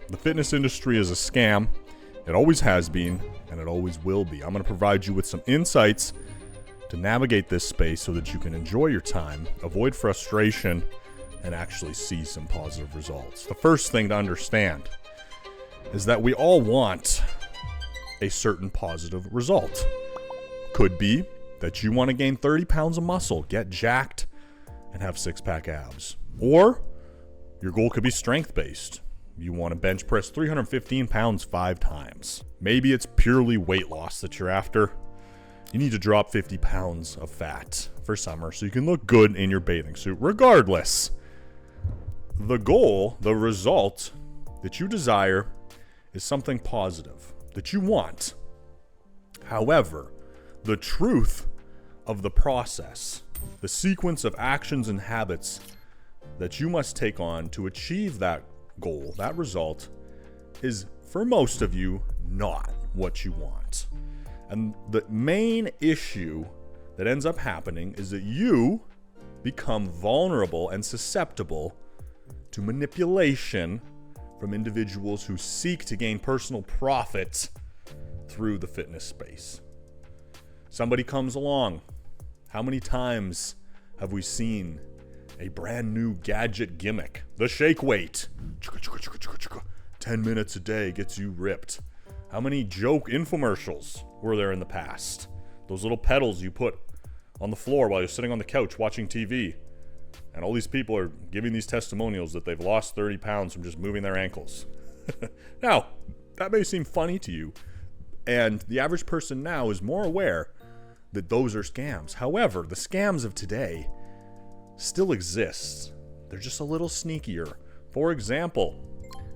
The fitness industry is a scam. It always has been, and it always will be. I'm going to provide you with some insights to navigate this space so that you can enjoy your time, avoid frustration, and actually see some positive results. The first thing to understand is that we all want a certain positive result. Could be that you want to gain 30 pounds of muscle, get jacked, and have six-pack abs. Or your goal could be strength-based. You want to bench press 315 pounds 5 times. Maybe it's purely weight loss that you're after. You need to drop 50 pounds of fat for summer so you can look good in your bathing suit. Regardless, the goal, the result that you desire is something positive that you want. However, the truth of the process, the sequence of actions and habits that you must take on to achieve that goal, that result, is for most of you not what you want. And the main issue that ends up happening is that you become vulnerable and susceptible to manipulation from individuals who seek to gain personal profit through the fitness space. Somebody comes along. How many times have we seen a brand new gadget gimmick? The shake weight. 10 minutes a day gets you ripped. How many joke infomercials were there in the past? Those little pedals you put on the floor while you're sitting on the couch watching TV. And all these people are giving these testimonials that they've lost 30 pounds from just moving their ankles. Now, that may seem funny to you. And the average person now is more aware that those are scams. However, the scams of today still exist. They're just a little sneakier. For example,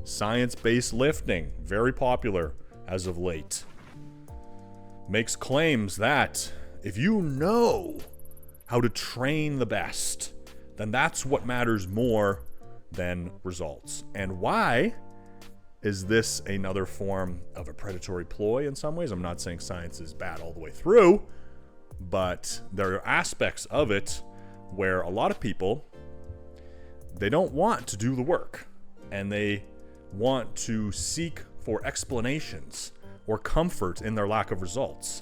science-based lifting, very popular as of late, makes claims that if you know how to train the best, then that's what matters more than results. And why is this another form of a predatory ploy in some ways? I'm not saying science is bad all the way through, but there are aspects of it where a lot of people, they don't want to do the work and they want to seek for explanations or comfort in their lack of results.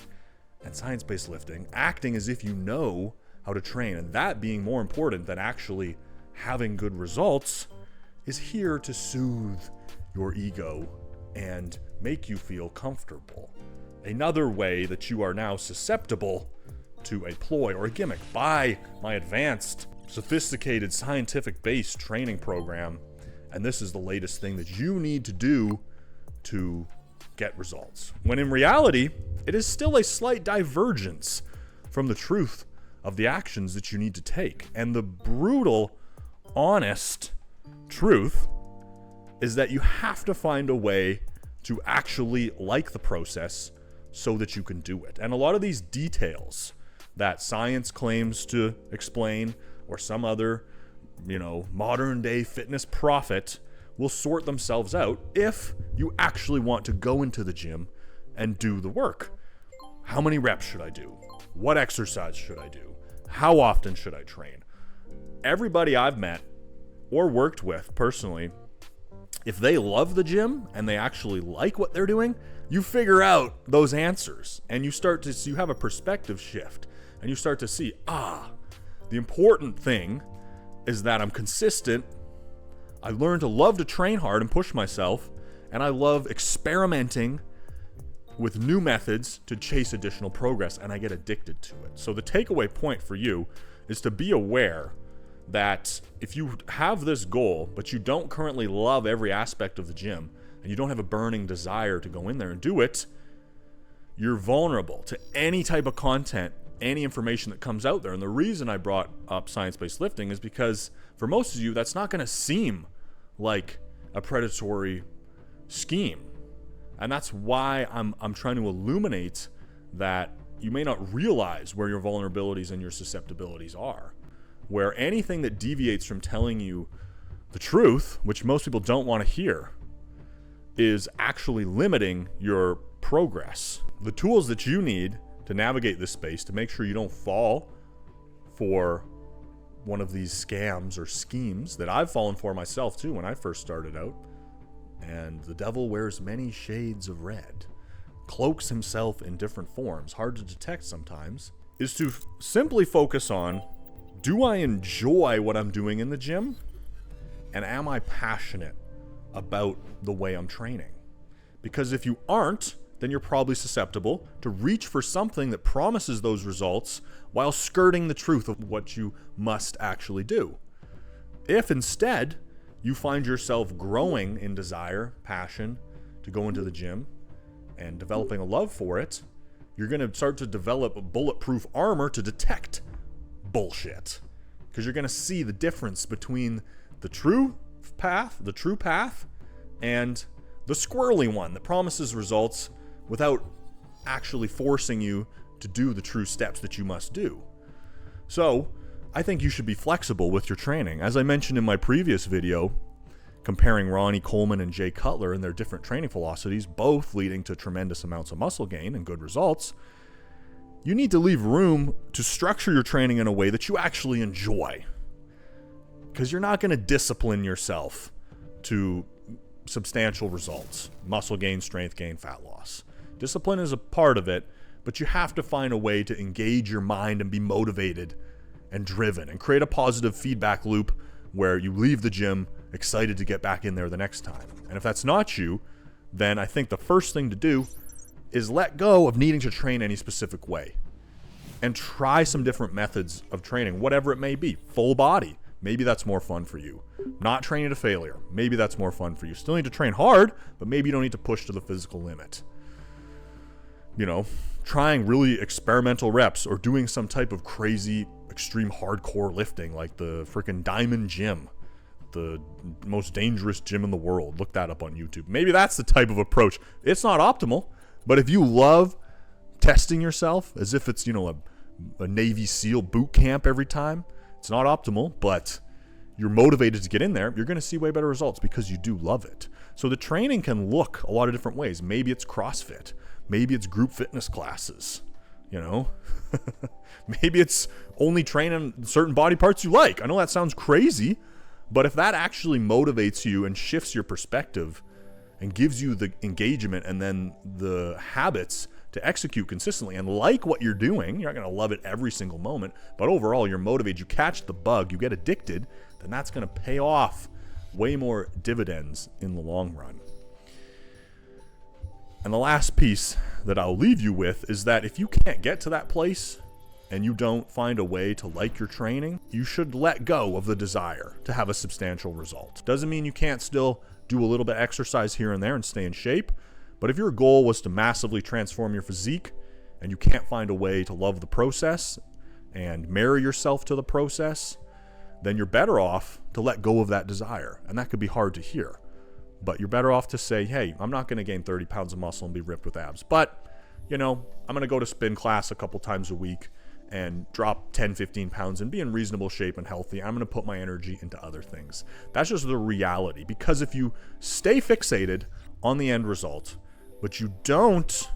And science-based lifting, acting as if you know how to train, and that being more important than actually having good results, is here to soothe your ego and make you feel comfortable. Another way that you are now susceptible to a ploy or a gimmick: buy my advanced, sophisticated, scientific-based training program, and this is the latest thing that you need to do to get results. When in reality, it is still a slight divergence from the truth of the actions that you need to take. And the brutal, honest truth is that you have to find a way to actually like the process so that you can do it. And a lot of these details that science claims to explain, or some other, modern day fitness prophet, will sort themselves out if you actually want to go into the gym and do the work. How many reps should I do? What exercise should I do? How often should I train? Everybody I've met or worked with personally, if they love the gym and they actually like what they're doing, you figure out those answers and you have a perspective shift, and you start to see, the important thing is that I'm consistent. I learned to love to train hard and push myself, and I love experimenting with new methods to chase additional progress, and I get addicted to it. So the takeaway point for you is to be aware that if you have this goal, but you don't currently love every aspect of the gym, and you don't have a burning desire to go in there and do it, you're vulnerable to any type of content, any information that comes out there. And the reason I brought up science-based lifting is because for most of you, that's not going to seem like a predatory scheme. And that's why I'm trying to illuminate that you may not realize where your vulnerabilities and your susceptibilities are, where anything that deviates from telling you the truth, which most people don't want to hear, is actually limiting your progress. The tools that you need to navigate this space, to make sure you don't fall for one of these scams or schemes that I've fallen for myself too when I first started out, And the devil wears many shades of red, cloaks himself in different forms, hard to detect sometimes, is to simply focus on, do I enjoy what I'm doing in the gym? And am I passionate about the way I'm training? Because if you aren't, then you're probably susceptible to reach for something that promises those results while skirting the truth of what you must actually do. If instead you find yourself growing in desire, passion to go into the gym and developing a love for it, you're going to start to develop a bulletproof armor to detect bullshit. Because you're going to see the difference between the true path, and the squirrely one that promises results without actually forcing you to do the true steps that you must do. So, I think you should be flexible with your training. As I mentioned in my previous video, comparing Ronnie Coleman and Jay Cutler and their different training philosophies, both leading to tremendous amounts of muscle gain and good results, you need to leave room to structure your training in a way that you actually enjoy. Because you're not going to discipline yourself to substantial results. Muscle gain, strength gain, fat loss. Discipline is a part of it, but you have to find a way to engage your mind and be motivated and driven and create a positive feedback loop where you leave the gym excited to get back in there the next time. And if that's not you, then I think the first thing to do is let go of needing to train any specific way and try some different methods of training, whatever it may be. Full body, maybe that's more fun for you. Not training to failure, maybe that's more fun for you. Still need to train hard, but maybe you don't need to push to the physical limit. You know, trying really experimental reps or doing some type of crazy extreme hardcore lifting like the freaking Diamond Gym, the most dangerous gym in the world. Look that up on YouTube. Maybe that's the type of approach. It's not optimal, but if you love testing yourself as if it's, you know, a Navy SEAL boot camp every time, it's not optimal, but you're motivated to get in there, you're going to see way better results because you do love it. So the training can look a lot of different ways. Maybe it's CrossFit. Maybe it's group fitness classes, you know? Maybe it's only training certain body parts you like. I know that sounds crazy, but if that actually motivates you and shifts your perspective and gives you the engagement and then the habits to execute consistently and like what you're doing, you're not going to love it every single moment, but overall you're motivated, you catch the bug, you get addicted, then that's going to pay off way more dividends in the long run. And the last piece that I'll leave you with is that if you can't get to that place and you don't find a way to like your training, you should let go of the desire to have a substantial result. Doesn't mean you can't still do a little bit of exercise here and there and stay in shape, but if your goal was to massively transform your physique and you can't find a way to love the process and marry yourself to the process, then you're better off to let go of that desire. And that could be hard to hear. But you're better off to say, hey, I'm not going to gain 30 pounds of muscle and be ripped with abs. But, you know, I'm going to go to spin class a couple times a week and drop 10, 15 pounds and be in reasonable shape and healthy. I'm going to put my energy into other things. That's just the reality. Because if you stay fixated on the end result, but you don't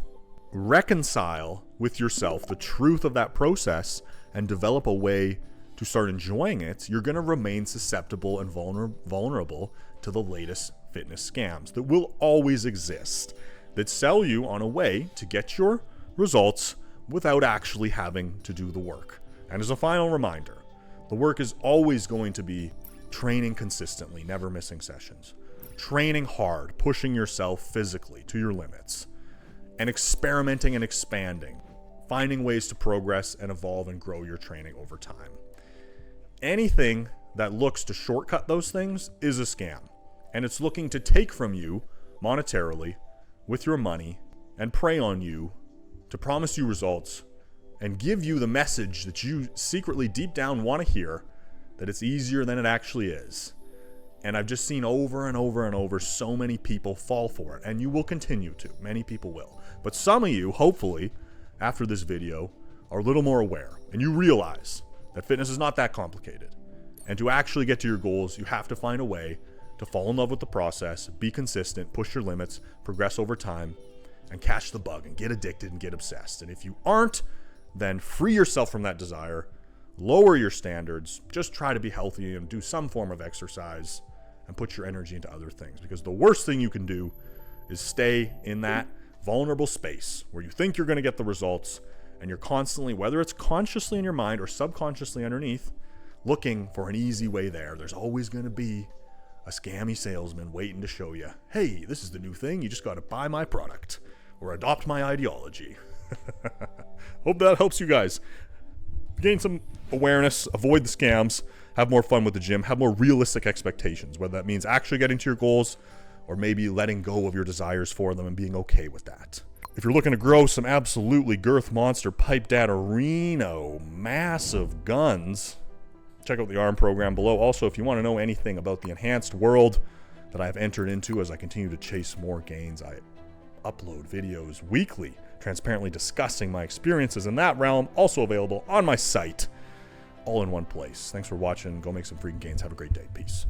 reconcile with yourself the truth of that process and develop a way to start enjoying it, you're going to remain susceptible and vulnerable to the latest fitness scams that will always exist, that sell you on a way to get your results without actually having to do the work. And as a final reminder, the work is always going to be training consistently, never missing sessions, training hard, pushing yourself physically to your limits, and experimenting and expanding, finding ways to progress and evolve and grow your training over time. Anything that looks to shortcut those things is a scam. And it's looking to take from you monetarily with your money and prey on you to promise you results and give you the message that you secretly deep down want to hear, that it's easier than it actually is. And I've just seen over and over and over so many people fall for it, and you will continue to. Many people will. But some of you, hopefully, after this video, are a little more aware and you realize that fitness is not that complicated. And to actually get to your goals, you have to find a way to fall in love with the process, be consistent, push your limits, progress over time, and catch the bug and get addicted and get obsessed. And if you aren't, then free yourself from that desire, lower your standards, just try to be healthy and do some form of exercise, and put your energy into other things. Because the worst thing you can do is stay in that vulnerable space where you think you're going to get the results, and you're constantly, whether it's consciously in your mind or subconsciously underneath, looking for an easy way there. There's always going to be a scammy salesman waiting to show you, hey, this is the new thing. You just got to buy my product or adopt my ideology. Hope that helps you guys gain some awareness, avoid the scams, have more fun with the gym, have more realistic expectations, whether that means actually getting to your goals or maybe letting go of your desires for them and being okay with that. If you're looking to grow some absolutely girth monster pipe Reno massive guns, check out the ARM program below. Also, if you want to know anything about the enhanced world that I've entered into as I continue to chase more gains, I upload videos weekly, transparently discussing my experiences in that realm, also available on my site, all in one place. Thanks for watching. Go make some freaking gains. Have a great day. Peace.